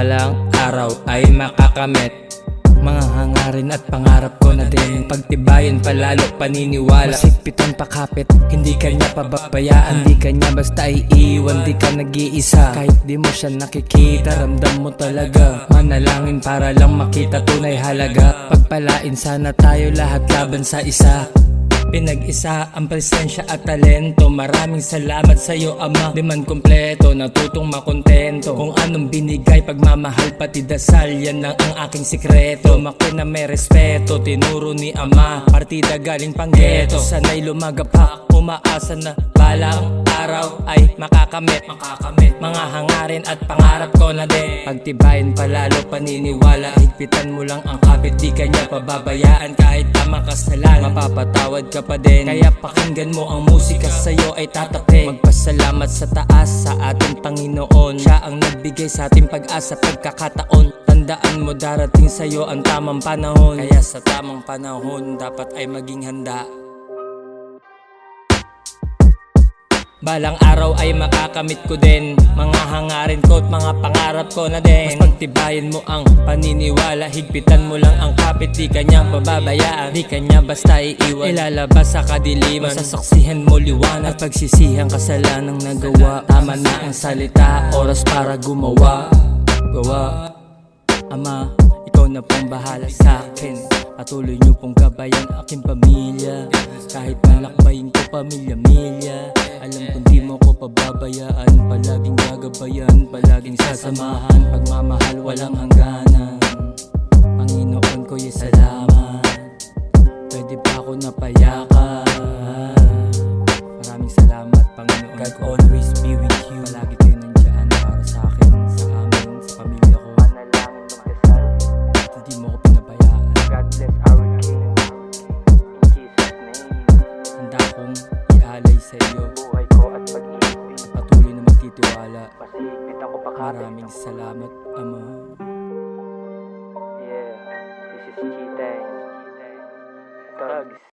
balang araw ay makakamit mga hangarin at pangarap ko na din. Pagtibayan palalo paniniwala, masigpitan pakapit, hindi kanya pababayaan. Di kanya basta iiwan, di ka nag-iisa. Kahit di mo siya nakikita, ramdam mo talaga. Manalangin para lang makita tunay halaga. Pagpalain sana tayo lahat laban sa isa. Pinag-isa ang presensya at talento. Maraming salamat sa'yo Ama, di man kompleto, natutong makontento. Kung anong binigay, pagmamahal pati dasal, yan lang ang aking sikreto. Lumaki na may respeto, tinuro ni Ama, partida galing pang ghetto. Sanay lumagapak, umaasa na balang araw ay makakamit mga hangarin at pangarap ko na din. Pagtibayin palalo paniniwala, higpitan mo lang ang kapit, di kanya pababayaan. Kahit tama kasalanan, mapapatawad ka pa din. Kaya pakinggan mo ang musika, sa'yo ay tatapik. Magpasalamat sa taas, sa ating Panginoon. Siya ang nagbigay sa ating pag-asa, pagkakataon. Tandaan mo darating sa'yo ang tamang panahon. Kaya sa tamang panahon, dapat ay maging handa. Balang araw ay makakamit ko din mga hangarin ko at mga pangarap ko na din. Mas pagtibayin mo ang paniniwala, higpitan mo lang ang kapit, di kanya pababayaan. Di kanya basta iiwan, ilalabas sa kadiliman. Masasaksihan mo liwanag at pagsisihang kasalanang nagawa. Tama na ang salita, oras para gumawa. Ama, ikaw na pong bahala sa akin. Patuloy niyo pong gabayan aking pamilya. Kahit malakbayin ko pamilya-milya, alam kong di mo ko pababayaan. Palaging gagabayan, palaging sasamahan. Pagmamahal walang hangganan. Panginoon ko salamat, pwede ba ako napayakan? Maraming salamat Panginoon. God always be with you. Palagi kayo nandiyan para sa akin, sa amin, sa pamilya ko. Manalangin magdasal, Hindi mo ko pinabayaan. God bless our King. In Jesus' name, Handa akong ialay sa iyo, buhay ko at pag-ibig, patuloy na magtitiwala. masihigpit ako pakapit. Maraming salamat Ama. Yeah, this is Chiteng Thugs.